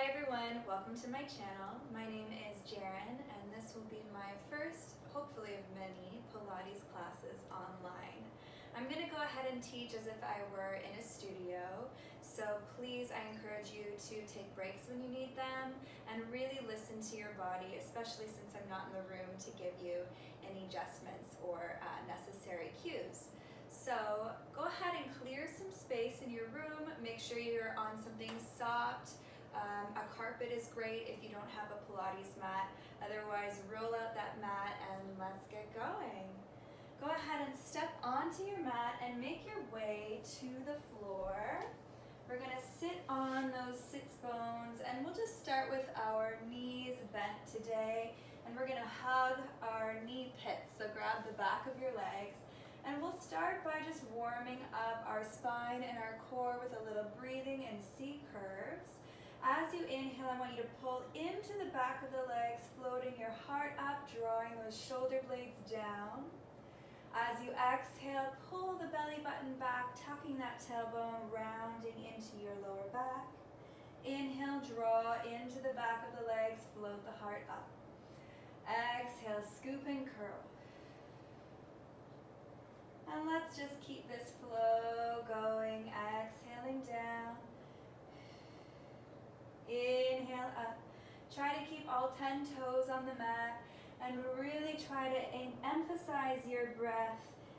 Hi everyone, welcome to my channel. My name is Jerin and this will be my first, hopefully of many, Pilates classes online. I'm going to go ahead and teach as if I were in a studio, so please I encourage you to take breaks when you need them and really listen to your body, especially since I'm not in the room to give you any adjustments or necessary cues. So go ahead and clear some space in your room, make sure you're on something soft. A carpet is great if you don't have a Pilates mat. Otherwise, roll out that mat and let's get going. Go ahead and step onto your mat and make your way to the floor. We're going to sit on those sits bones and we'll just start with our knees bent today. And we're going to hug our knee pits. So grab the back of your legs. And we'll start by just warming up our spine and our core with a little breathing and C curves. As you inhale, I want you to pull into the back of the legs, floating your heart up, drawing those shoulder blades down. As you exhale, pull the belly button back, tucking that tailbone, rounding into your lower back. Inhale, draw into the back of the legs, float the heart up. Exhale, scoop and curl. And let's just keep this flow going, exhaling down. Inhale up. Try to keep all 10 toes on the mat and really try to emphasize your breath.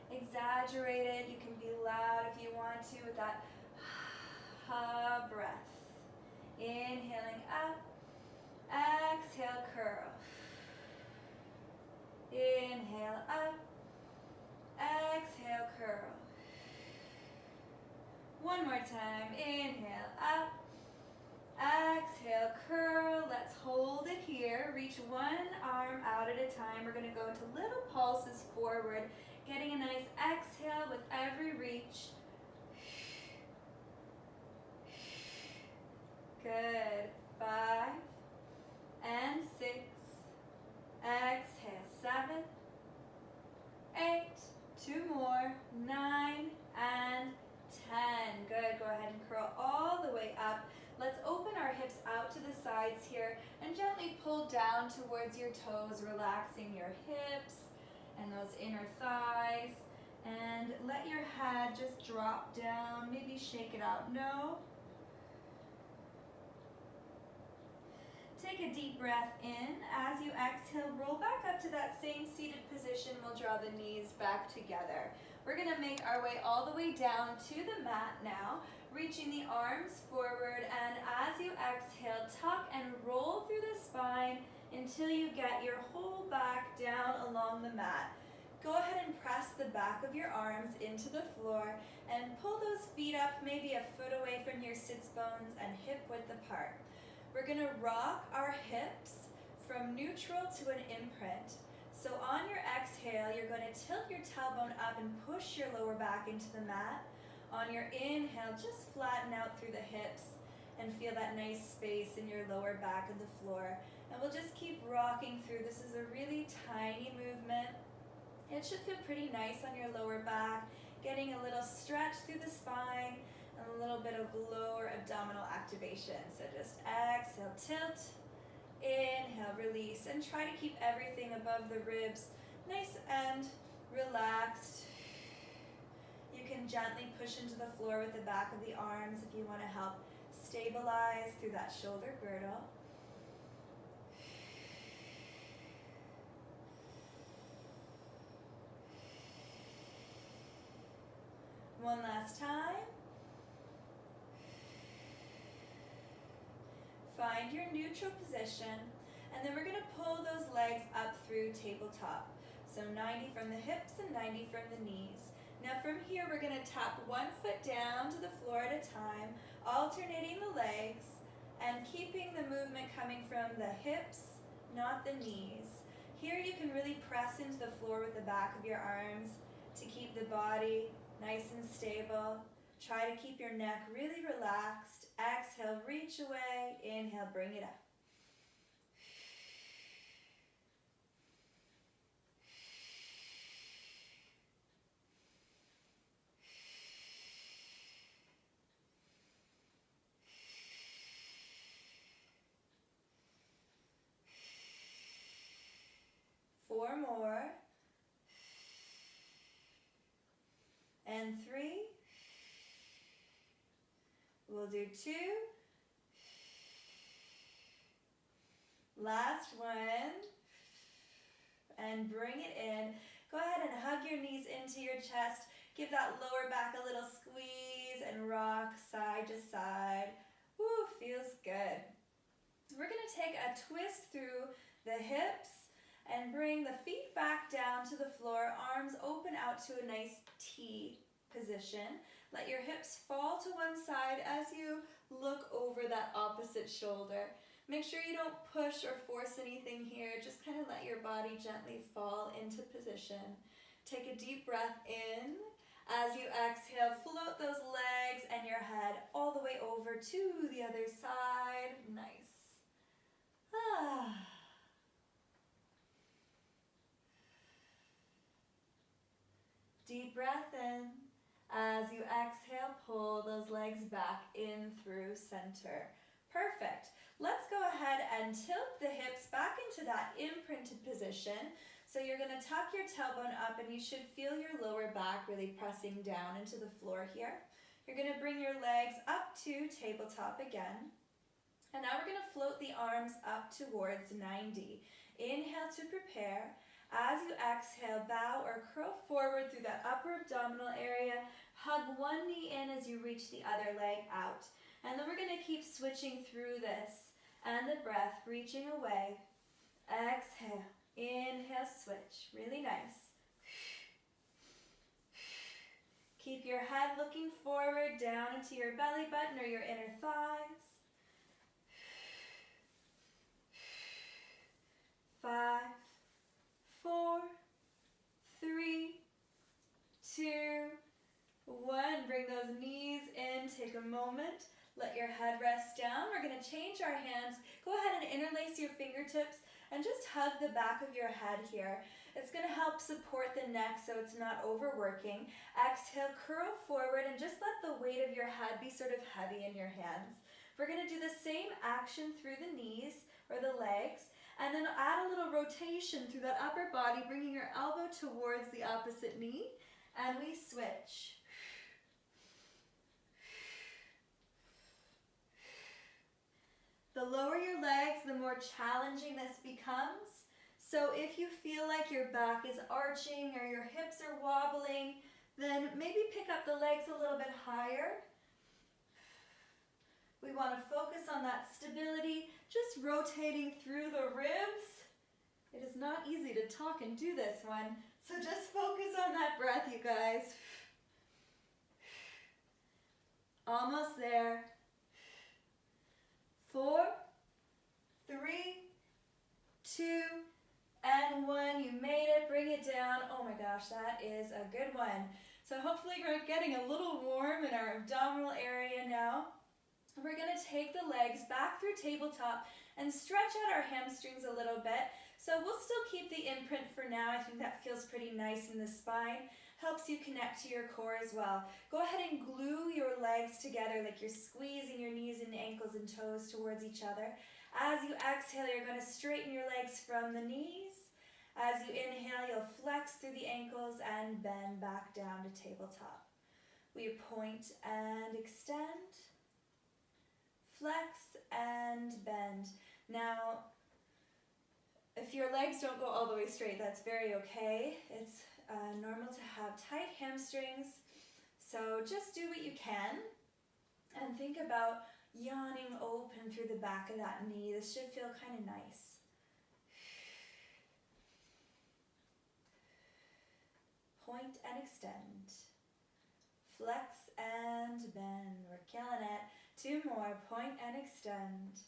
Exaggerate it. You can be loud if you want to with that breath. Inhaling up. Exhale, curl. Inhale up. Exhale, curl. One more time. Inhale up. Exhale, curl. Let's hold it here. Reach one arm out at a time. We're going to go into little pulses forward, getting a nice exhale with every reach. Good. 5 and 6. Exhale. 7, 8. 2 more. 9 and 10. Good. Go ahead and curl all the way up. Let's open our hips out to the sides here and gently pull down towards your toes, relaxing your hips and those inner thighs. And let your head just drop down, maybe shake it out. No. Take a deep breath in. As you exhale, roll back up to that same seated position. We'll draw the knees back together. We're going to make our way all the way down to the mat now, reaching the arms forward, and as you exhale, tuck and roll through the spine until you get your whole back down along the mat. Go ahead and press the back of your arms into the floor and pull those feet up maybe a foot away from your sits bones and hip width apart. We're going to rock our hips from neutral to an imprint. So on your exhale, you're going to tilt your tailbone up and push your lower back into the mat. On your inhale, just flatten out through the hips and feel that nice space in your lower back of the floor. And we'll just keep rocking through. This is a really tiny movement. It should feel pretty nice on your lower back, getting a little stretch through the spine and a little bit of lower abdominal activation. So just exhale, tilt, inhale, release, and try to keep everything above the ribs nice and relaxed. You can gently push into the floor with the back of the arms if you want to help stabilize through that shoulder girdle. One last time. Find your neutral position, and then we're going to pull those legs up through tabletop. So 90 from the hips and 90 from the knees. Now from here, we're going to tap one foot down to the floor at a time, alternating the legs and keeping the movement coming from the hips, not the knees. Here you can really press into the floor with the back of your arms to keep the body nice and stable. Try to keep your neck really relaxed. Exhale, reach away. Inhale, bring it up. more. And 3. We'll do 2. Last one. And bring it in. Go ahead and hug your knees into your chest. Give that lower back a little squeeze and rock side to side. Woo, feels good. We're going to take a twist through the hips and bring the feet back down to the floor, arms open out to a nice T position. Let your hips fall to one side as you look over that opposite shoulder. Make sure you don't push or force anything here. Just kind of let your body gently fall into position. Take a deep breath in. As you exhale, float those legs and your head all the way over to the other side. Nice. Deep breath in. As you exhale, pull those legs back in through center. Perfect. Let's go ahead and tilt the hips back into that imprinted position. So you're going to tuck your tailbone up and you should feel your lower back really pressing down into the floor here. You're going to bring your legs up to tabletop again. And now we're going to float the arms up towards 90. Inhale to prepare. As you exhale, bow or curl forward through that upper abdominal area. Hug one knee in as you reach the other leg out. And then we're going to keep switching through this. And the breath, reaching away. Exhale. Inhale, switch. Really nice. Keep your head looking forward, down into your belly button or your inner thighs. 5, 4, 3, 2, 1. Bring those knees in. Take a moment. Let your head rest down. We're going to change our hands. Go ahead and interlace your fingertips and just hug the back of your head here. It's going to help support the neck so it's not overworking. Exhale, curl forward and just let the weight of your head be sort of heavy in your hands. We're going to do the same action through the knees or the legs, and then add a little rotation through that upper body, bringing your elbow towards the opposite knee, and we switch. The lower your legs, the more challenging this becomes. So if you feel like your back is arching or your hips are wobbling, then maybe pick up the legs a little bit higher. We want to focus on that stability, just rotating through the ribs. It is not easy to talk and do this one, so just focus on that breath, you guys. Almost there. 4, 3, 2, and 1. You made it. Bring it down. Oh my gosh, that is a good one. So hopefully we're getting a little warm in our abdominal area now. We're going to take the legs back through tabletop and stretch out our hamstrings a little bit. So we'll still keep the imprint for now. I think that feels pretty nice in the spine. Helps you connect to your core as well. Go ahead and glue your legs together like you're squeezing your knees and ankles and toes towards each other. As you exhale, you're going to straighten your legs from the knees. As you inhale, you'll flex through the ankles and bend back down to tabletop. We point and extend. Flex and bend. Now, if your legs don't go all the way straight, that's very okay. It's normal to have tight hamstrings, so just do what you can and think about yawning open through the back of that knee. This should feel kind of nice. Point and extend. Flex and bend. We're killing it. 2 more. Point and extend.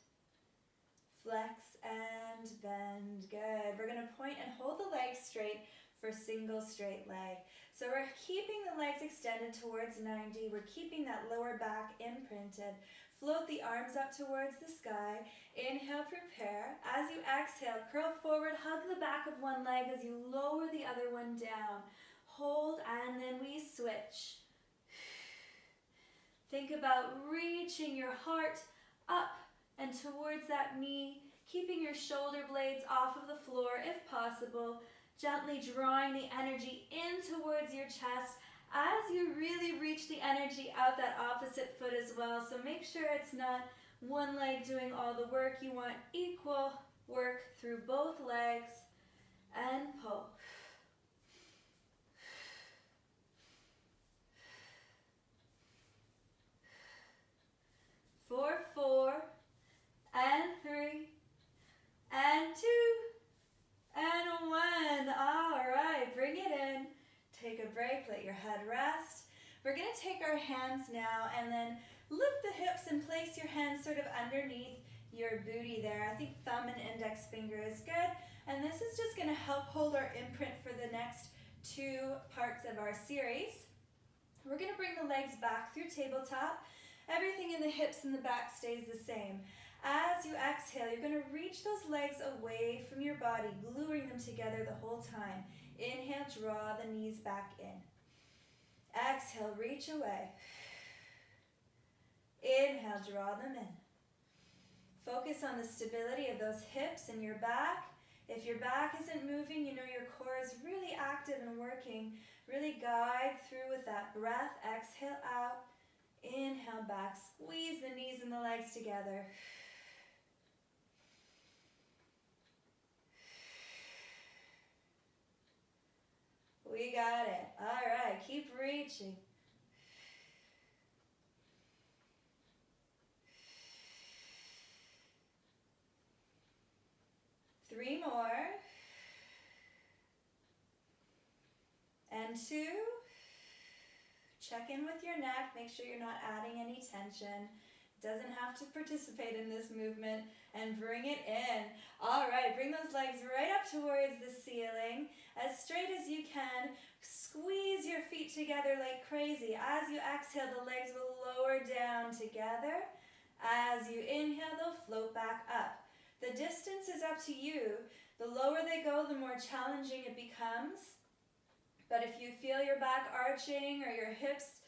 Flex and bend. Good. We're going to point and hold the legs straight for single straight leg. So we're keeping the legs extended towards 90. We're keeping that lower back imprinted. Float the arms up towards the sky. Inhale, prepare. As you exhale, curl forward, hug the back of one leg as you lower the other one down. Hold, and then we switch. Think about reaching your heart up and towards that knee, keeping your shoulder blades off of the floor if possible. Gently drawing the energy in towards your chest as you really reach the energy out that opposite foot as well. So make sure it's not one leg doing all the work. You want equal work through both legs, and pull. For 4, and 3, and 2, and 1. All right, bring it in. Take a break, let your head rest. We're going to take our hands now and then lift the hips and place your hands sort of underneath your booty there. I think thumb and index finger is good. And this is just going to help hold our imprint for the next 2 parts of our series. We're going to bring the legs back through tabletop. Everything in the hips and the back stays the same. As you exhale, you're going to reach those legs away from your body, gluing them together the whole time. Inhale, draw the knees back in. Exhale, reach away. Inhale, draw them in. Focus on the stability of those hips and your back. If your back isn't moving, you know your core is really active and working. Really guide through with that breath. Exhale out. Inhale back. Squeeze the knees and the legs together. We got it. All right, keep reaching. Three more. And 2. Check in with your neck. Make sure you're not adding any tension. Doesn't have to participate in this movement, and bring it in. All right, bring those legs right up towards the ceiling, as straight as you can. Squeeze your feet together like crazy. As you exhale, the legs will lower down together. As you inhale, they'll float back up. The distance is up to you. The lower they go, the more challenging it becomes. But if you feel your back arching or your hips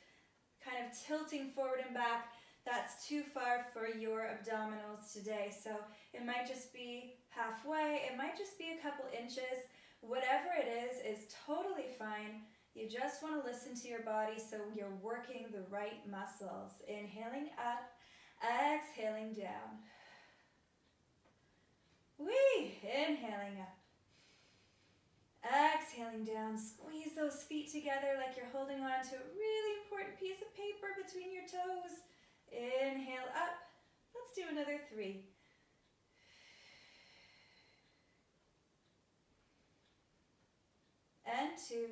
kind of tilting forward and back, that's too far for your abdominals today. So it might just be halfway, it might just be a couple inches. Whatever it is totally fine. You just want to listen to your body so you're working the right muscles. Inhaling up, exhaling down. Whee! Inhaling up. Exhaling down. Squeeze those feet together like you're holding on to a really important piece of paper between your toes. Inhale up. Let's do another 3. And 2.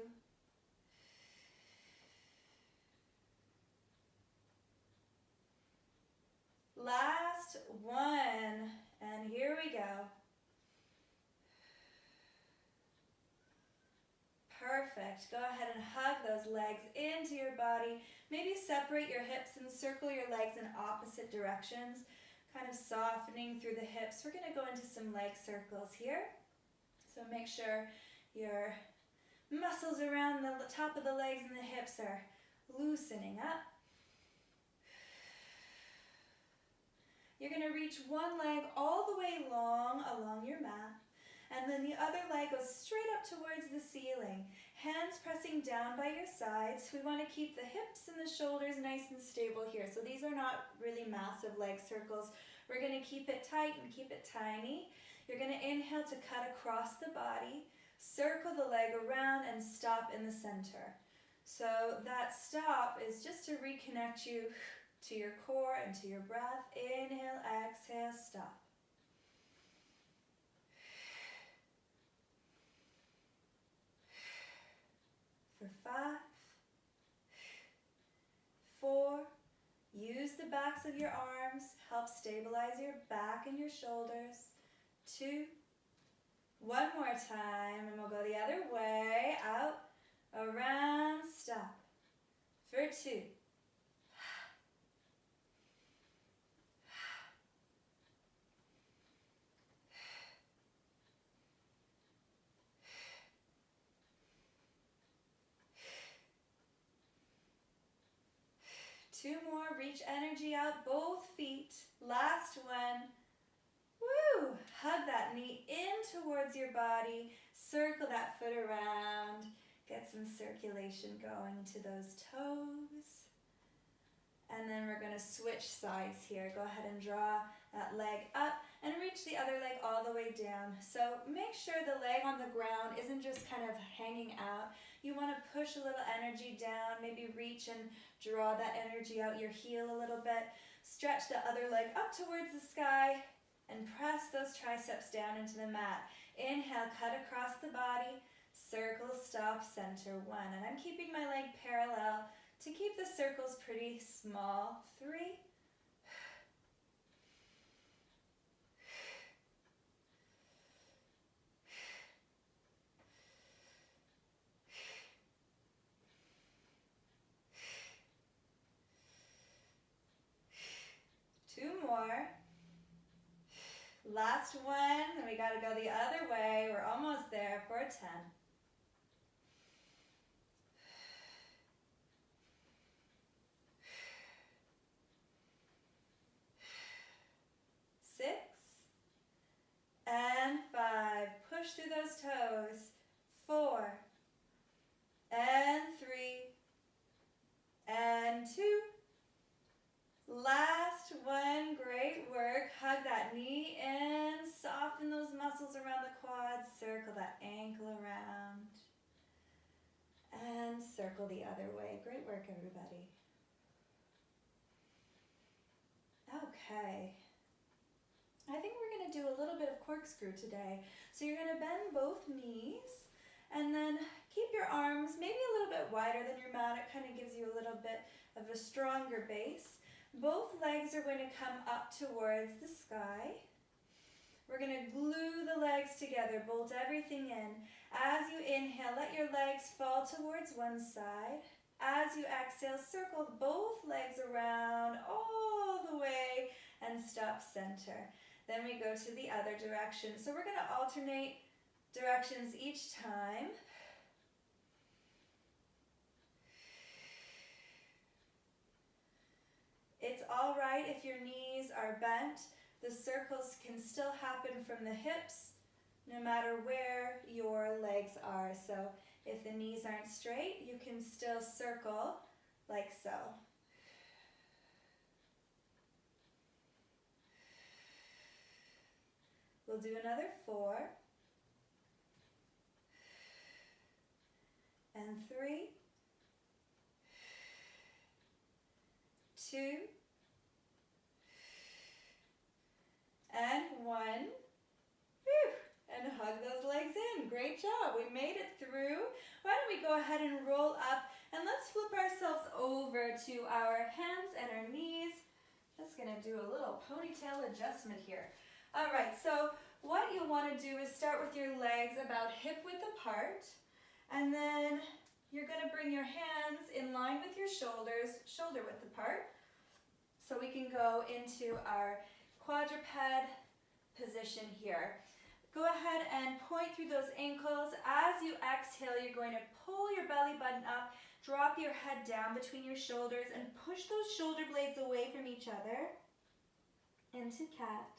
Last 1. And here we go. Perfect. Go ahead and hug those legs into your body. Maybe separate your hips and circle your legs in opposite directions, kind of softening through the hips. We're going to go into some leg circles here. So make sure your muscles around the top of the legs and the hips are loosening up. You're going to reach one leg all the way long along your mat. And then the other leg goes straight up towards the ceiling. Hands pressing down by your sides. We want to keep the hips and the shoulders nice and stable here. So these are not really massive leg circles. We're going to keep it tight and keep it tiny. You're going to inhale to cut across the body. Circle the leg around and stop in the center. So that stop is just to reconnect you to your core and to your breath. Inhale, exhale, stop. For 5, 4, use the backs of your arms, help stabilize your back and your shoulders. 2, one more time, and we'll go the other way, out, around, stop. For 2. Two more, reach energy out, both feet. Last one. Woo! Hug that knee in towards your body. Circle that foot around. Get some circulation going to those toes. And then we're going to switch sides here. Go ahead and draw that leg up and reach the other leg all the way down. So make sure the leg on the ground isn't just kind of hanging out. You want to push a little energy down, maybe reach and draw that energy out your heel a little bit. Stretch the other leg up towards the sky and press those triceps down into the mat. Inhale, cut across the body. Circle, stop, center, 1. And I'm keeping my leg parallel to keep the circles pretty small. 3. 2 more. Last one, then we gotta go the other way. We're almost there for 10. 6 and 5. Push through those toes. 4 and 3 and 2. Last one, great work. Hug that knee in, soften those muscles around the quads, circle that ankle around, and circle the other way. Great work, everybody. Okay. I think we're going to do a little bit of corkscrew today. So you're going to bend both knees, and then keep your arms maybe a little bit wider than your mat. It kind of gives you a little bit of a stronger base. Both legs are going to come up towards the sky. We're going to glue the legs together, bolt everything in. As you inhale, let your legs fall towards one side. As you exhale, circle both legs around all the way and stop center. Then we go to the other direction. So we're going to alternate directions each time. It's all right if your knees are bent. The circles can still happen from the hips, no matter where your legs are. So if the knees aren't straight, you can still circle like so. We'll do another 4 and 3, 2, and 1. Whew. And hug those legs in. Great job. We made it through. Why don't we go ahead and roll up, and let's flip ourselves over to our hands and our knees. Just going to do a little ponytail adjustment here. All right, so what you'll want to do is start with your legs about hip width apart, and then you're going to bring your hands in line with your shoulders, shoulder width apart, so we can go into our quadruped position here. Go ahead and point through those ankles. As you exhale, you're going to pull your belly button up, drop your head down between your shoulders, and push those shoulder blades away from each other into cat.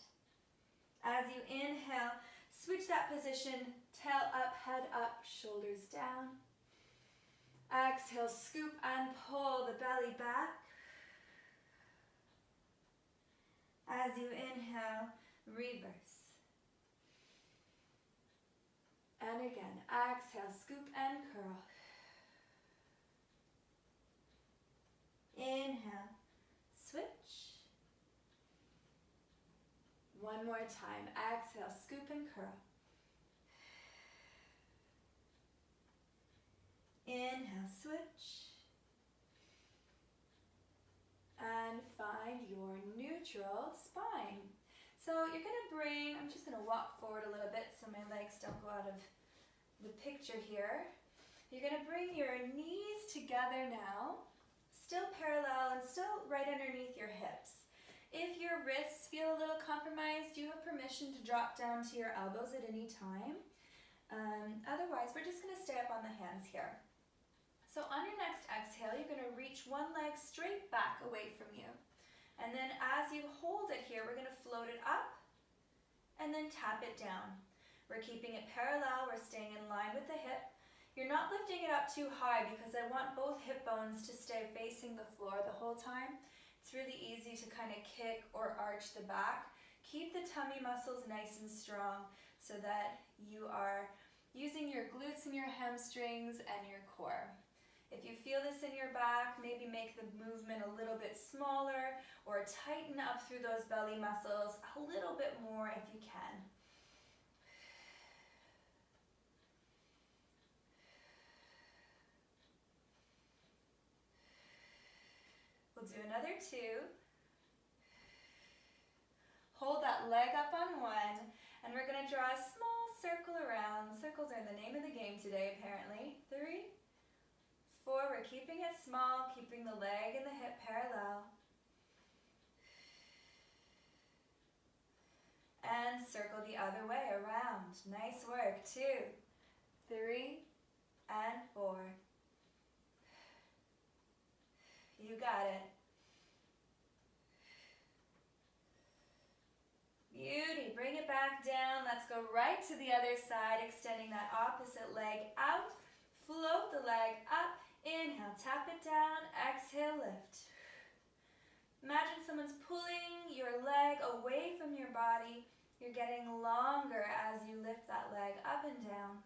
As you inhale, switch that position, tail up, head up, shoulders down. Exhale, scoop and pull the belly back. As you inhale, reverse. And again, exhale, scoop and curl. Inhale, switch. One more time. Exhale, scoop and curl. Inhale, switch. And find your neutral spine. So you're going to bring, I'm just going to walk forward a little bit so my legs don't go out of the picture here. You're going to bring your knees together now, still parallel and still right underneath your hips. If your wrists feel a little compromised, you have permission to drop down to your elbows at any time. Otherwise, we're just going to stay up on the hands here. So on your next exhale, you're going to reach one leg straight back away from you. And then as you hold it here, we're going to float it up and then tap it down. We're keeping it parallel, we're staying in line with the hip. You're not lifting it up too high because I want both hip bones to stay facing the floor the whole time. It's really easy to kind of kick or arch the back. Keep the tummy muscles nice and strong so that you are using your glutes and your hamstrings and your core. If you feel this in your back, maybe make the movement a little bit smaller or tighten up through those belly muscles a little bit more if you can. We'll do another 2. Hold that leg up on 1, and we're going to draw a small circle around. Circles are the name of the game today, apparently. 3, 4, we're keeping it small, keeping the leg and the hip parallel. And circle the other way around. Nice work. 2, 3, and 4. You got it. Beauty. Bring it back down. Let's go right to the other side, extending that opposite leg out. Float the leg up. Inhale, tap it down. Exhale, lift. Imagine someone's pulling your leg away from your body. You're getting longer as you lift that leg up and down.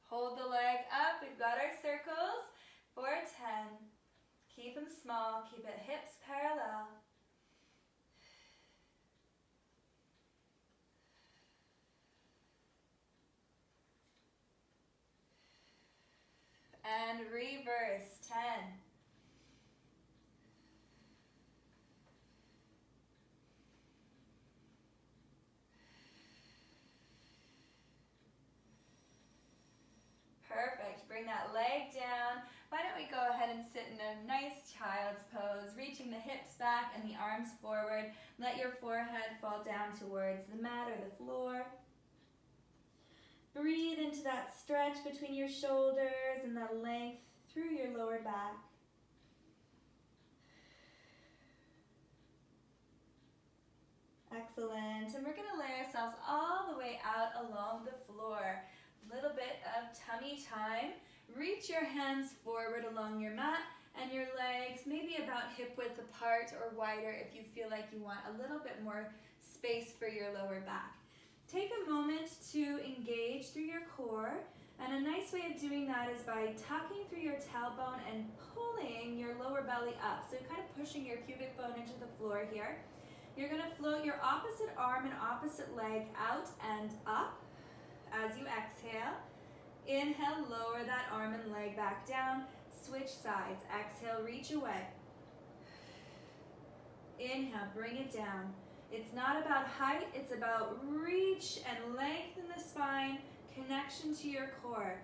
Hold the leg up. We've got our circles for 10. Keep them small. Keep it hips parallel. And reverse. 10. Perfect. Bring that leg down. Why don't we go ahead and sit in a nice child's pose, reaching the hips back and the arms forward. Let your forehead fall down towards the mat or the floor. Breathe into that stretch between your shoulders and that length through your lower back. Excellent. And we're going to lay ourselves all the way out along the floor. A little bit of tummy time. Reach your hands forward along your mat and your legs maybe about hip width apart or wider if you feel like you want a little bit more space for your lower back. Take a moment to engage through your core, and a nice way of doing that is by tucking through your tailbone and pulling your lower belly up. So kind of pushing your pubic bone into the floor here. You're going to float your opposite arm and opposite leg out and up as you exhale. Inhale, lower that arm and leg back down. Switch sides. Exhale, reach away. Inhale, bring it down. It's not about height, it's about reach and length in the spine, connection to your core.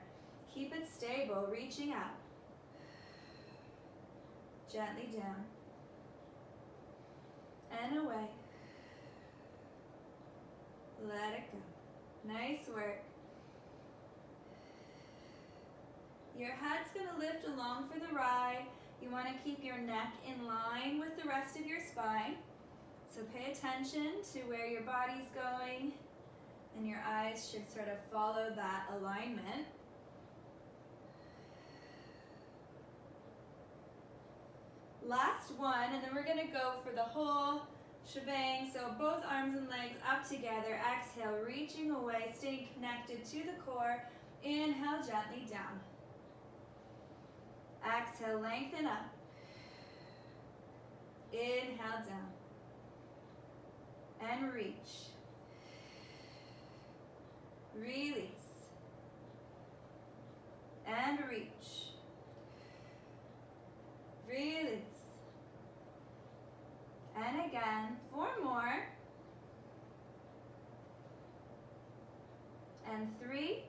Keep it stable, reaching out. Gently down. And away. Let it go. Nice work. Your head's going to lift along for the ride. You want to keep your neck in line with the rest of your spine. So pay attention to where your body's going, and your eyes should sort of follow that alignment. Last one, and then we're going to go for the whole shebang. So both arms and legs up together. Exhale, reaching away, staying connected to the core. Inhale, gently down. Exhale, lengthen up. Inhale, down. And reach. Release. And reach. Release. And again, 4 more. And 3.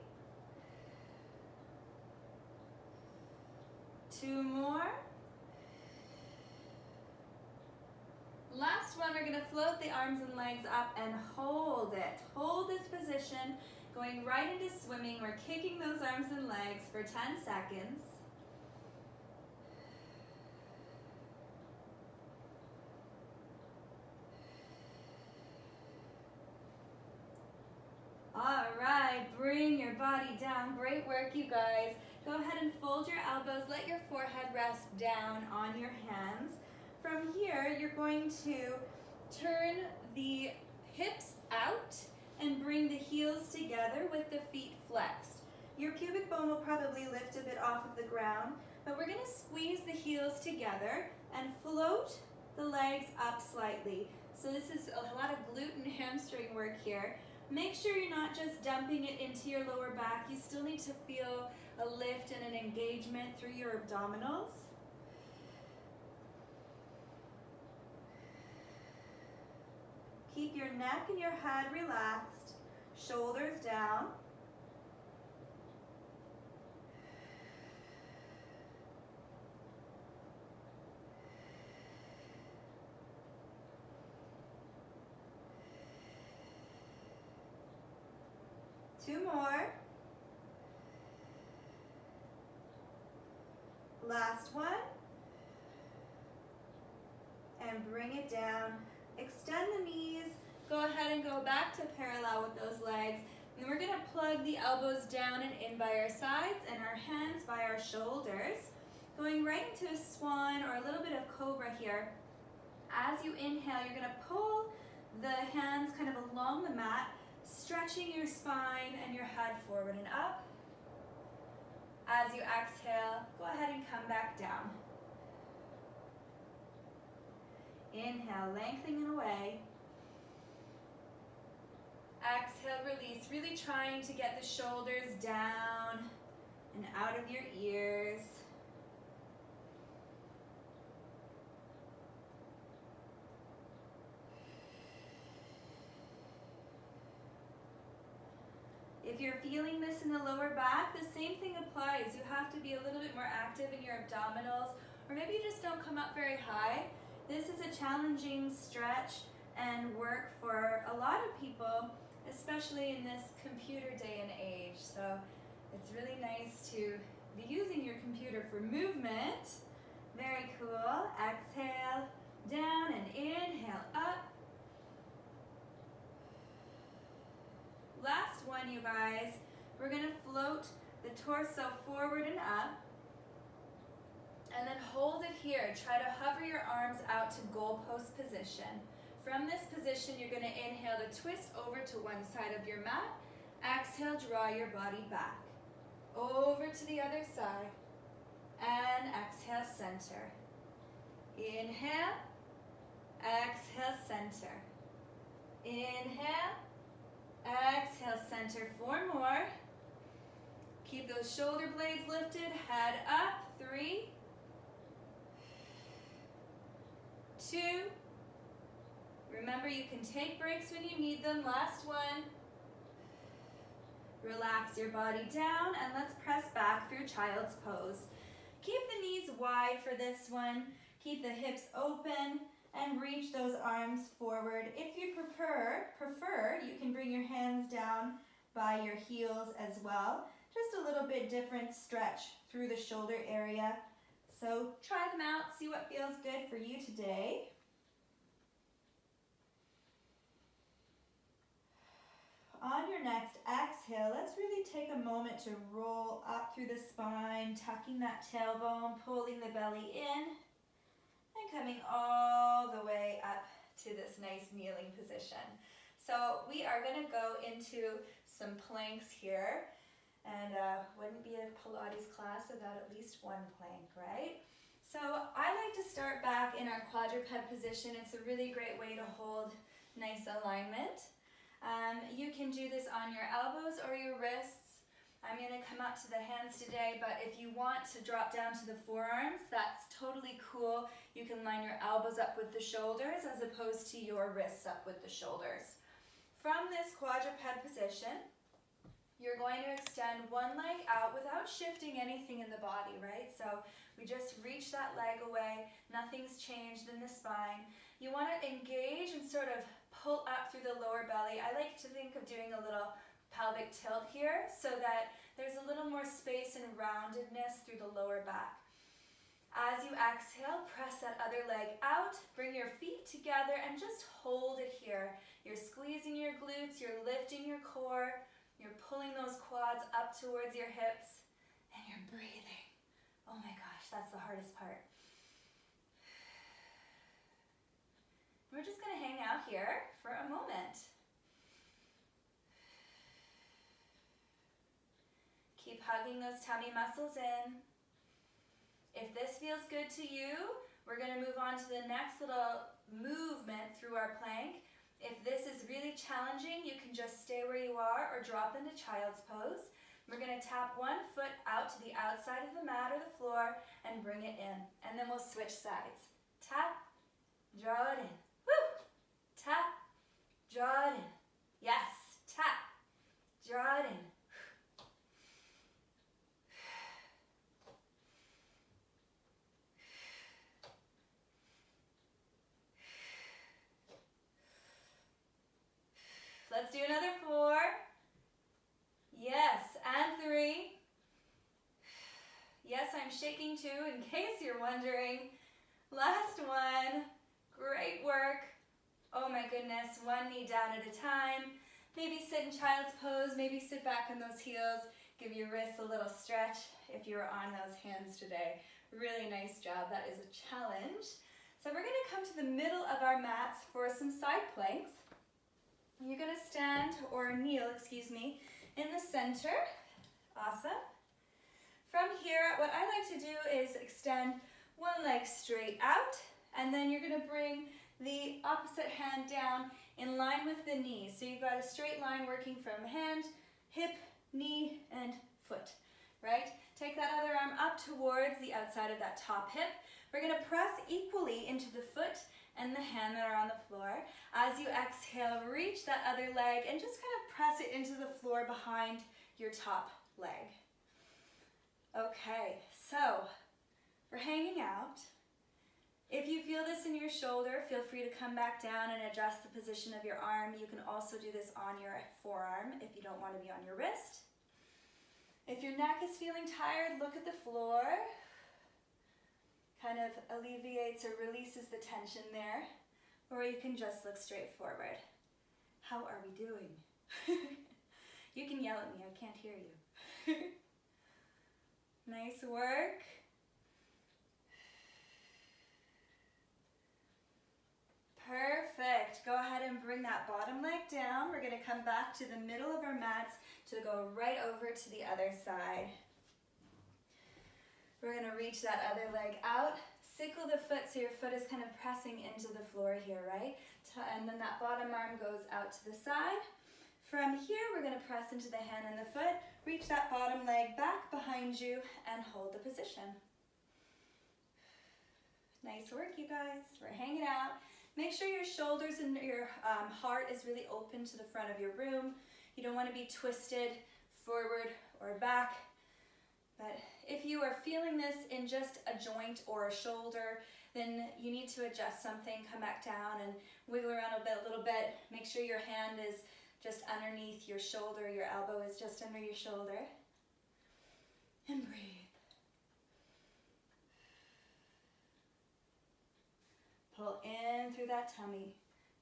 2 more. Last last one, we're gonna float the arms and legs up and hold it. Hold this position, going right into swimming. We're kicking those arms and legs for 10 seconds. All right, bring your body down. Great work, you guys. Go ahead and fold your elbows. Let your forehead rest down on your hands. From here, you're going to turn the hips out and bring the heels together with the feet flexed. Your pubic bone will probably lift a bit off of the ground, but we're gonna squeeze the heels together and float the legs up slightly. So this is a lot of glute and hamstring work here. Make sure you're not just dumping it into your lower back. You still need to feel a lift and an engagement through your abdominals. Keep your neck and your head relaxed, shoulders down. Two more. Last one. And bring it down. Extend the knees. Go ahead and go back to parallel with those legs. And we're gonna plug the elbows down and in by our sides and our hands by our shoulders. Going right into a swan or a little bit of cobra here. As you inhale, you're gonna pull the hands kind of along the mat, stretching your spine and your head forward and up. As you exhale, go ahead and come back down. Inhale, lengthening away. Exhale, release, really trying to get the shoulders down and out of your ears. If you're feeling this in the lower back, the same thing applies. You have to be a little bit more active in your abdominals, or maybe you just don't come up very high. This is a challenging stretch and work for a lot of people, especially in this computer day and age. So it's really nice to be using your computer for movement. Very cool. Exhale, down and inhale, up. Last one, you guys. We're gonna float the torso forward and up, and then hold it here. Try to hover your arms out to goalpost position. From this position, you're gonna inhale to twist over to one side of your mat. Exhale, draw your body back. Over to the other side. And exhale, center. Inhale, exhale, center. Inhale, exhale, center. Four more. Keep those shoulder blades lifted, head up. 3, 2. Remember, you can take breaks when you need them. Last one. Relax your body down and let's press back for your child's pose. Keep the knees wide for this one. Keep the hips open and reach those arms forward. If you prefer, you can bring your hands down by your heels as well. Just a little bit different stretch through the shoulder area. So try them out, see what feels good for you today. On your next exhale, let's really take a moment to roll up through the spine, tucking that tailbone, pulling the belly in, and coming all the way up to this nice kneeling position. So we are going to go into some planks here, and wouldn't be a Pilates class without at least one plank, right? So I like to start back in our quadruped position. It's a really great way to hold nice alignment. You can do this on your elbows or your wrists. I'm going to come up to the hands today, but if you want to drop down to the forearms, that's totally cool. You can line your elbows up with the shoulders as opposed to your wrists up with the shoulders. From this quadruped position, you're going to extend one leg out without shifting anything in the body, right? So we just reach that leg away, nothing's changed in the spine, You want to engage and sort of pull up through the lower belly. I like to think of doing a little pelvic tilt here so that there's a little more space and roundedness through the lower back. As you exhale, press that other leg out, bring your feet together and just hold it here. You're squeezing your glutes, you're lifting your core, you're pulling those quads up towards your hips, and you're breathing. Oh my gosh, that's the hardest part. We're just going to hang out here for a moment. Keep hugging those tummy muscles in. If this feels good to you, we're going to move on to the next little movement through our plank. If this is really challenging, you can just stay where you are or drop into child's pose. We're going to tap one foot out to the outside of the mat or the floor and bring it in. And then we'll switch sides. Tap, draw it in. Woo! Tap, draw it in. Yes, tap, draw it in. Let's do another 4. Yes, and 3. Yes, I'm shaking too, in case you're wondering. Last one. Great work. Oh my goodness, one knee down at a time. Maybe sit in child's pose, maybe sit back on those heels. Give your wrists a little stretch if you were on those hands today. Really nice job, that is a challenge. So we're gonna come to the middle of our mats for some side planks. You're going to stand, or kneel, in the center. Awesome. From here, what I like to do is extend one leg straight out, and then you're going to bring the opposite hand down in line with the knee. So you've got a straight line working from hand, hip, knee, and foot, right? Take that other arm up towards the outside of that top hip. We're going to press equally into the foot and the hand that are on the floor. As you exhale, reach that other leg and just kind of press it into the floor behind your top leg. Okay, so we're hanging out. If you feel this in your shoulder, feel free to come back down and adjust the position of your arm. You can also do this on your forearm if you don't want to be on your wrist. If your neck is feeling tired, look at the floor. Kind of alleviates or releases the tension there, or you can just look straight forward. How are we doing? You can yell at me, I can't hear you. Nice work. Perfect. Go ahead and bring that bottom leg down. We're going to come back to the middle of our mats to go right over to the other side. We're going to reach that other leg out, sickle the foot so your foot is kind of pressing into the floor here, right? And then that bottom arm goes out to the side. From here, we're going to press into the hand and the foot, reach that bottom leg back behind you, and hold the position. Nice work, you guys. We're hanging out. Make sure your shoulders and your heart is really open to the front of your room. You don't want to be twisted forward or back. But if you are feeling this in just a joint or a shoulder, then you need to adjust something, come back down and wiggle around a little bit. Make sure your hand is just underneath your shoulder, your elbow is just under your shoulder. And breathe. Pull in through that tummy.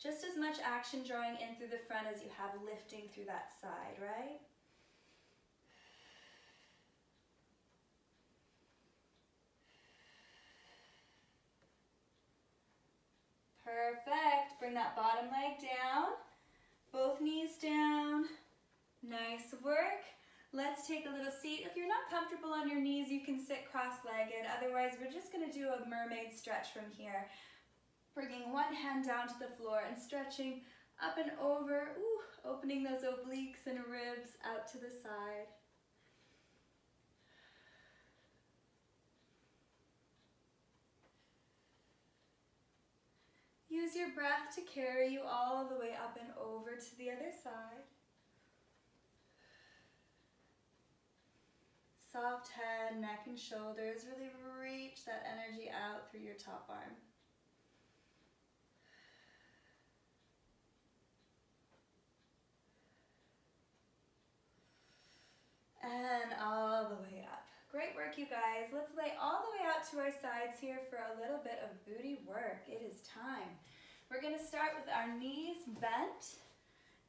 Just as much action drawing in through the front as you have lifting through that side, right? Perfect. Bring that bottom leg down. Both knees down. Nice work. Let's take a little seat. If you're not comfortable on your knees, you can sit cross-legged. Otherwise, we're just going to do a mermaid stretch from here. Bringing one hand down to the floor and stretching up and over. Ooh, opening those obliques and ribs out to the side. Use your breath to carry you all the way up and over to the other side. Soft head, neck and shoulders. Really reach that energy out through your top arm. And all the way up. Great work, you guys. Let's lay all the way out to our sides here for a little bit of booty work. It is time. We're gonna start with our knees bent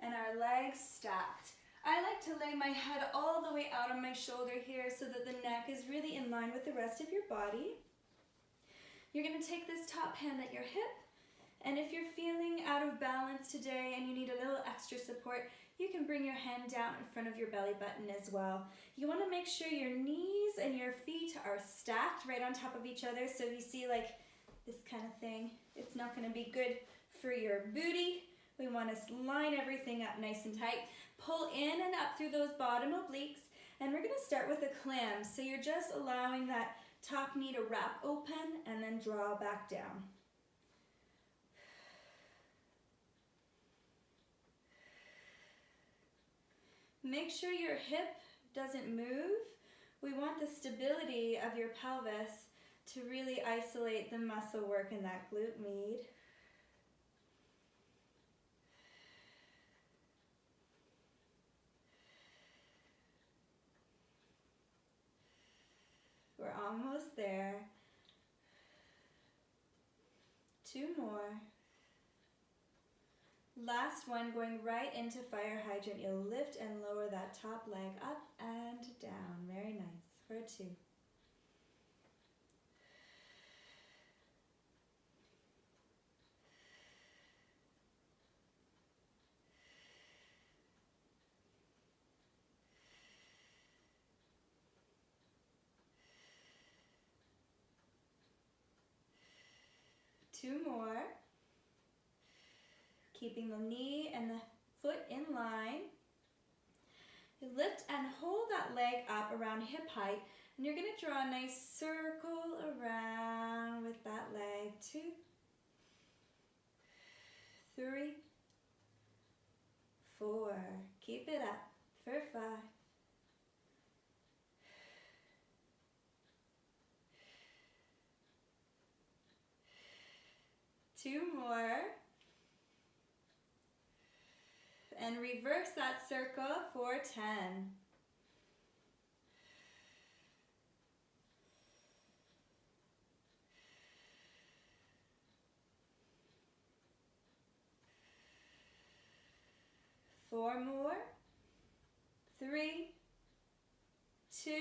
and our legs stacked. I like to lay my head all the way out on my shoulder here so that the neck is really in line with the rest of your body. You're gonna take this top hand at your hip, and if you're feeling out of balance today and you need a little extra support, you can bring your hand down in front of your belly button as well. You want to make sure your knees and your feet are stacked right on top of each other. So if you see like this kind of thing, it's not going to be good for your booty. We want to line everything up nice and tight. Pull in and up through those bottom obliques. And we're going to start with a clam. So you're just allowing that top knee to wrap open and then draw back down. Make sure your hip doesn't move. We want the stability of your pelvis to really isolate the muscle work in that glute med. We're almost there. 2 more. Last one, going right into fire hydrant. You'll lift and lower that top leg up and down. Very nice. For 2. Two more. Keeping the knee and the foot in line. You lift and hold that leg up around hip height, and you're going to draw a nice circle around with that leg. 2, 3, 4. Keep it up for 5. 2 more. And reverse that circle for 10. Four more. 3, 2,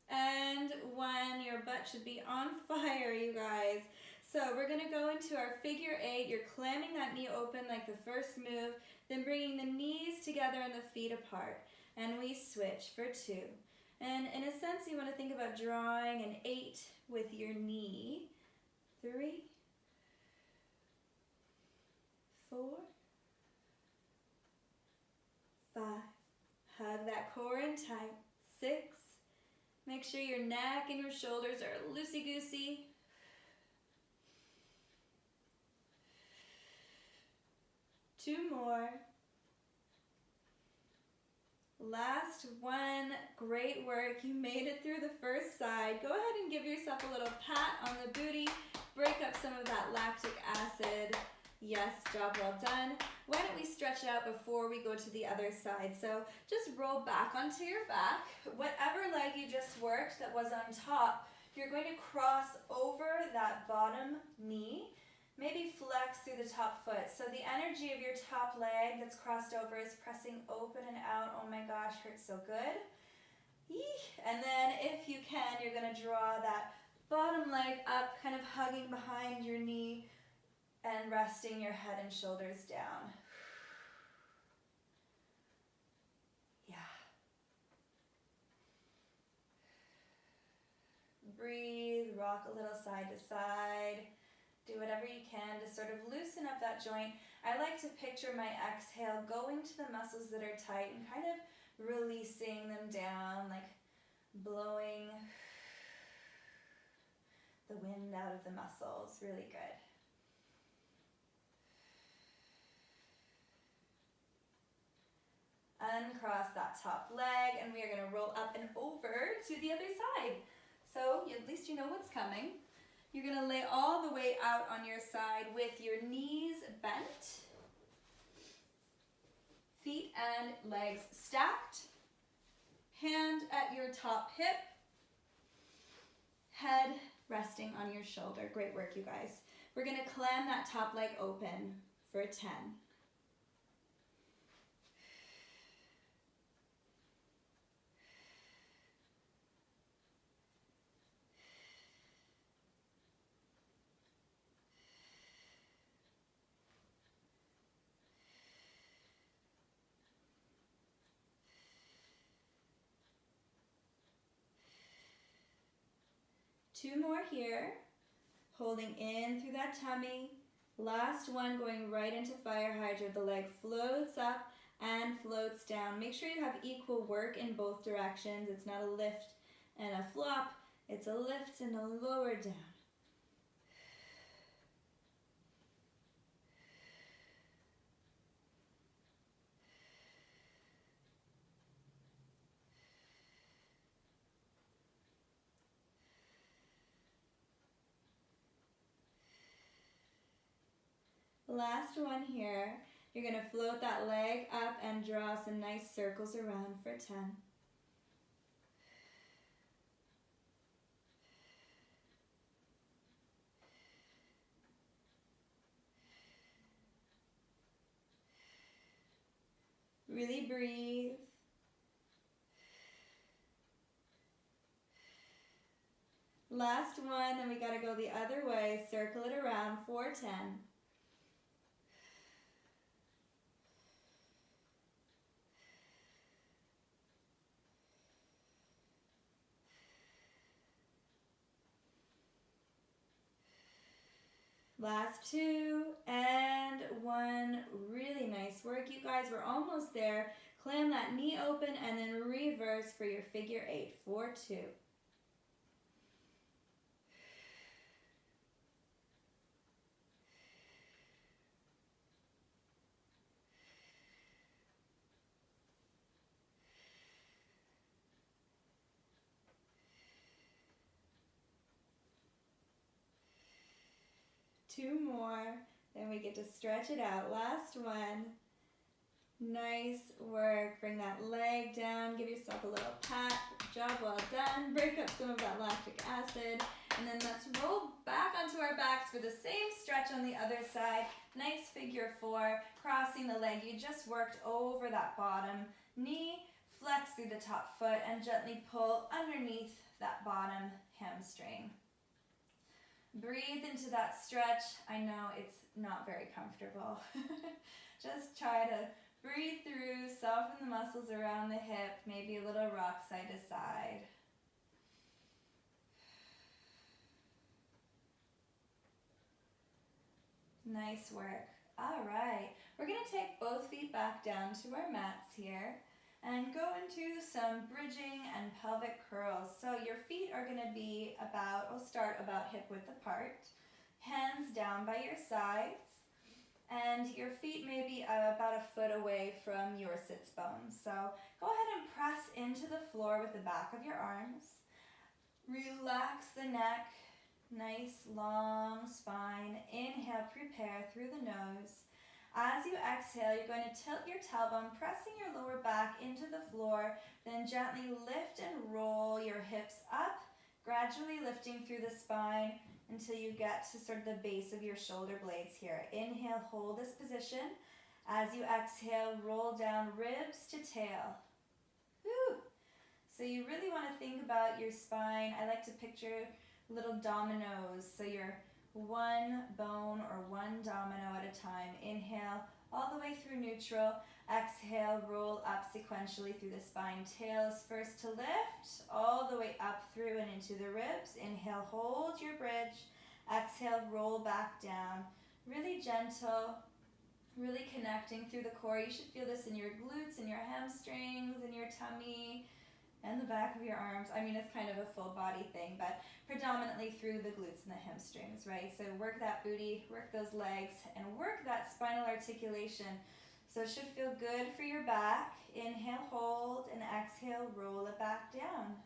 and 1. Your butt should be on fire, you guys. So we're going to go into our figure 8. You're clamming that knee open like the first move, then bringing the knees together and the feet apart. And we switch for 2. And in a sense, you want to think about drawing an 8 with your knee. 3, 4, 5. Hug that core in tight. 6. Make sure your neck and your shoulders are loosey-goosey. 2 more. Last one. Great work. You made it through the first side. Go ahead and give yourself a little pat on the booty. Break up some of that lactic acid. Yes, job well done. Why don't we stretch it out before we go to the other side? So just roll back onto your back. Whatever leg you just worked that was on top, you're going to cross over that bottom knee. Maybe flex through the top foot. So the energy of your top leg that's crossed over is pressing open and out. Oh my gosh, hurts so good. And then if you can, you're going to draw that bottom leg up, kind of hugging behind your knee and resting your head and shoulders down. Yeah. Breathe, rock a little side to side. Do whatever you can to sort of loosen up that joint. I like to picture my exhale going to the muscles that are tight and kind of releasing them down, like blowing the wind out of the muscles. Really good. Uncross that top leg, and we are going to roll up and over to the other side. So at least you know what's coming. You're going to lay all the way out on your side with your knees bent, feet and legs stacked, Hand at your top hip, head resting on your shoulder. Great work, you guys. We're gonna clam that top leg open for 10. Two more here, holding in through that tummy. Last one, going right into fire hydrant. The leg floats up and floats down. Make sure you have equal work in both directions. It's not a lift and a flop. It's a lift and a lower down. Last one here. You're going to float that leg up and draw some nice circles around for 10. Really breathe. Last one, then we got to go the other way. Circle it around for 10. Last two and one. Really nice work, you guys. We're almost there. Clam that knee open and then reverse for your figure 8 for 2. Two more, then we get to stretch it out. Last one. Nice work. Bring that leg down. Give yourself a little pat. Job well done. Break up some of that lactic acid. And then let's roll back onto our backs for the same stretch on the other side. Nice figure 4. Crossing the leg you just worked over that bottom knee. Flex through the top foot and gently pull underneath that bottom hamstring. Breathe into that stretch. I know it's not very comfortable. Just try to breathe through, soften the muscles around the hip, maybe a little rock side to side. Nice work. All right, we're going to take both feet back down to our mats here and go into some bridging and pelvic curls. So your feet are going to be we'll start about hip width apart, hands down by your sides, and your feet may be about a foot away from your sits bones. So go ahead and press into the floor with the back of your arms. Relax the neck, nice long spine. Inhale, prepare through the nose. As you exhale, you're going to tilt your tailbone, pressing your lower back into the floor, then gently lift and roll your hips up, gradually lifting through the spine until you get to sort of the base of your shoulder blades here. Inhale, hold this position. As you exhale, roll down ribs to tail. Woo! So you really want to think about your spine. I like to picture little dominoes. So you're one bone or one domino at a time. Inhale all the way through neutral. Exhale, roll up sequentially through the spine. Tails first to lift, all the way up through and into the ribs. Inhale, hold your bridge. Exhale, roll back down. Really gentle, really connecting through the core. You should feel this in your glutes, in your hamstrings, in your tummy, and the back of your arms. I mean, it's kind of a full body thing, but predominantly through the glutes and the hamstrings, right? So work that booty, work those legs, and work that spinal articulation. So it should feel good for your back. Inhale, hold, and exhale, roll it back down.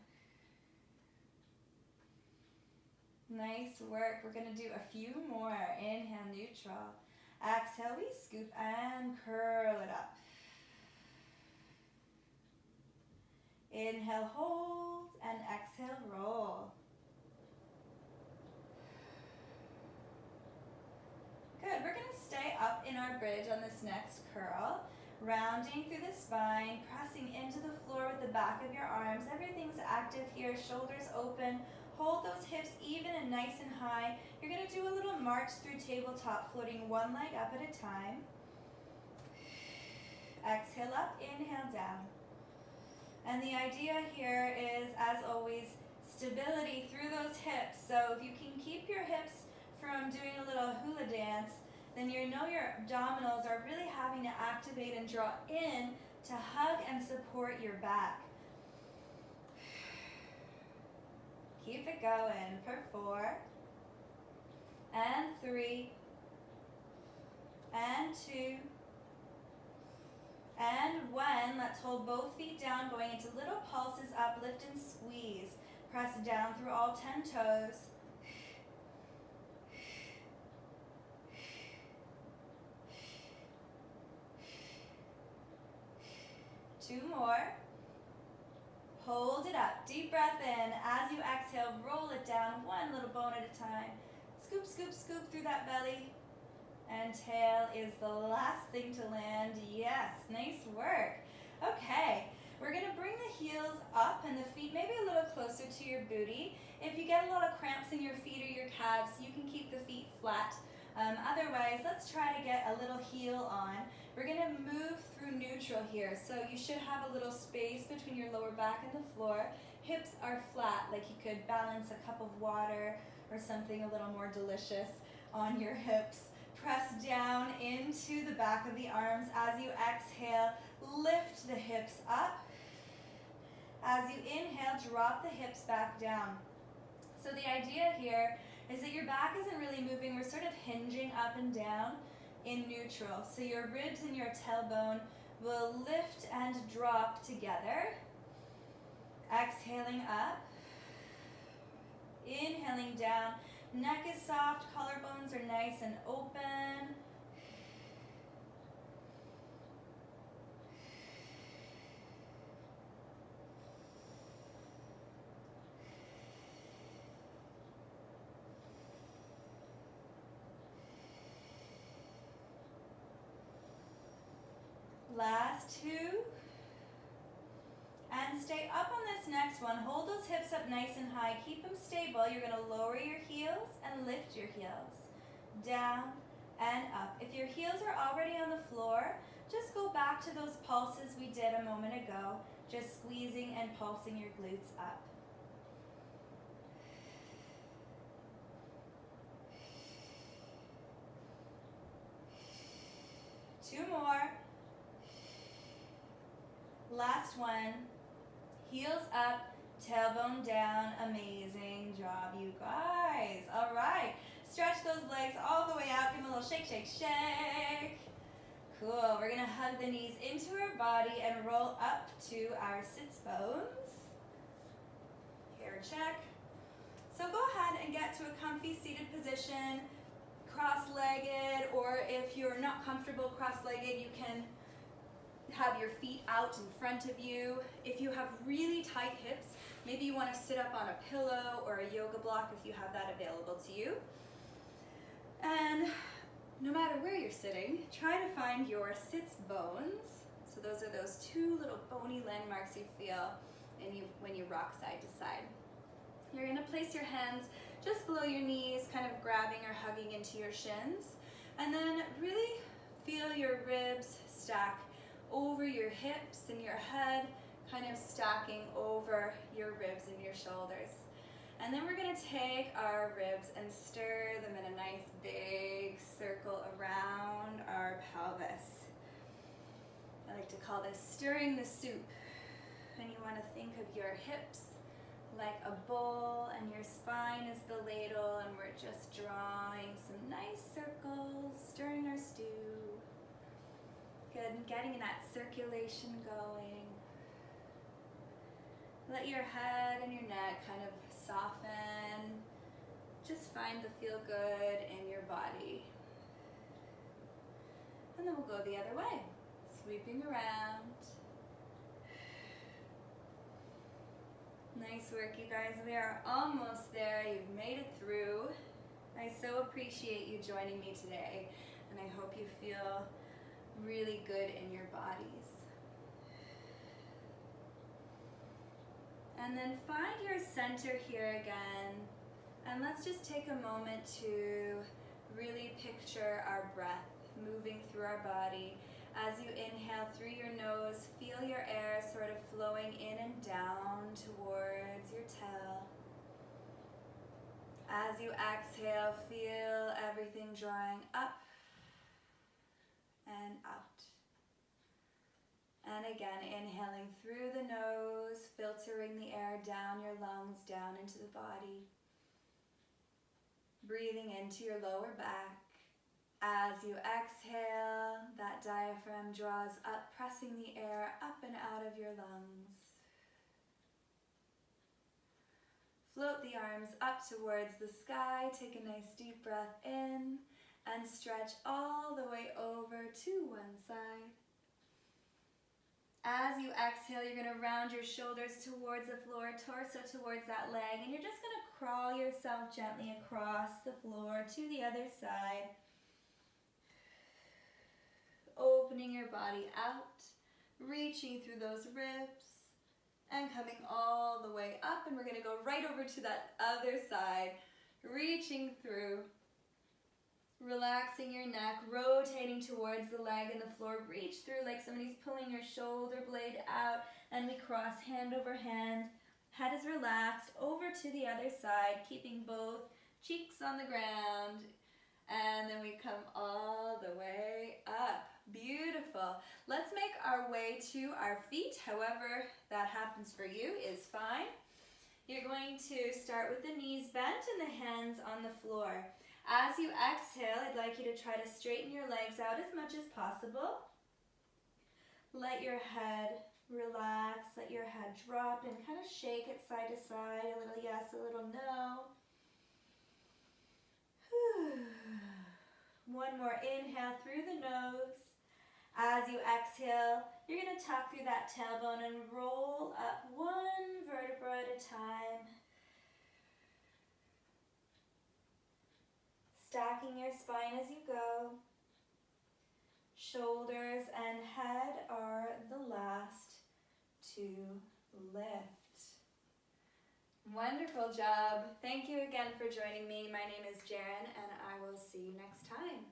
Nice work. We're going to do a few more. Inhale, neutral. Exhale, we scoop and curl it up. Inhale, hold, and exhale, roll. Good, we're gonna stay up in our bridge on this next curl, rounding through the spine, pressing into the floor with the back of your arms. Everything's active here, shoulders open. Hold those hips even and nice and high. You're gonna do a little march through tabletop, floating one leg up at a time. Exhale up, inhale down. And the idea here is, as always, stability through those hips. So if you can keep your hips from doing a little hula dance, then you know your abdominals are really having to activate and draw in to hug and support your back. Keep it going for 4, and 3, and 2, and 1. Let's hold both feet down, going into little pulses up, lift and squeeze. Press down through all 10 toes. 2 more. Hold it up. Deep breath in. As you exhale, roll it down one little bone at a time. Scoop, scoop, scoop through that belly. And tail is the last thing to land. Yes, nice work. Okay, we're gonna bring the heels up and the feet maybe a little closer to your booty. If you get a lot of cramps in your feet or your calves, you can keep the feet flat. Otherwise, let's try to get a little heel on. We're gonna move through neutral here. So you should have a little space between your lower back and the floor. Hips are flat, like you could balance a cup of water or something a little more delicious on your hips. Press down into the back of the arms. As you exhale, lift the hips up. As you inhale, drop the hips back down. So the idea here is that your back isn't really moving. We're sort of hinging up and down in neutral. So your ribs and your tailbone will lift and drop together. Exhaling up. Inhaling down. Neck is soft, collarbones are nice and open. Last 2. And stay up on this next one. Hold those hips up nice and high. Keep them stable. You're going to lower your heels and lift your heels. Down and up. If your heels are already on the floor, just go back to those pulses we did a moment ago. Just squeezing and pulsing your glutes up. Two more. Last one. Heels up, tailbone down. Amazing job, you guys. All right. Stretch those legs all the way out. Give them a little shake, shake, shake. Cool. We're going to hug the knees into our body and roll up to our sits bones. Here, check. So go ahead and get to a comfy seated position, cross-legged, or if you're not comfortable cross-legged, you can have your feet out in front of you. If you have really tight hips, maybe you want to sit up on a pillow or a yoga block if you have that available to you. And no matter where you're sitting, try to find your sits bones. So those are those 2 little bony landmarks you feel when you rock side to side. You're going to place your hands just below your knees, kind of grabbing or hugging into your shins. And then really feel your ribs stack over your hips and your head, kind of stacking over your ribs and your shoulders. And then we're going to take our ribs and stir them in a nice big circle around our pelvis. I like to call this stirring the soup. And you want to think of your hips like a bowl and your spine is the ladle, and we're just drawing some nice circles, stirring our stew. Good, and getting that circulation going. Let your head and your neck kind of soften. Just find the feel good in your body. And then we'll go the other way, sweeping around. Nice work, you guys. We are almost there. You've made it through. I so appreciate you joining me today, and I hope you feel really good in your bodies. And then find your center here again, and let's just take a moment to really picture our breath moving through our body. As you inhale through your nose, feel your air sort of flowing in and down towards your tail. As you exhale, feel everything drawing up and out. And again, inhaling through the nose, filtering the air down your lungs, down into the body. Breathing into your lower back. As you exhale, that diaphragm draws up, pressing the air up and out of your lungs. Float the arms up towards the sky. Take a nice deep breath in and stretch all the way over to one side. As you exhale, you're going to round your shoulders towards the floor, torso towards that leg, and you're just going to crawl yourself gently across the floor to the other side. Opening your body out, reaching through those ribs, and coming all the way up, and we're going to go right over to that other side, reaching through, relaxing your neck, rotating towards the leg and the floor. Reach through like somebody's pulling your shoulder blade out, and we cross hand over hand. Head is relaxed, over to the other side, keeping both cheeks on the ground, and then we come all the way up. Beautiful. Let's make our way to our feet. However that happens for you is fine. You're going to start with the knees bent and the hands on the floor. As you exhale, I'd like you to try to straighten your legs out as much as possible. Let your head relax, let your head drop and kind of shake it side to side. A little yes, a little no. One more inhale through the nose. As you exhale, you're going to tuck through that tailbone and roll up one vertebra at a time. Stacking your spine as you go. Shoulders and head are the last to lift. Wonderful job. Thank you again for joining me. My name is Jerin, and I will see you next time.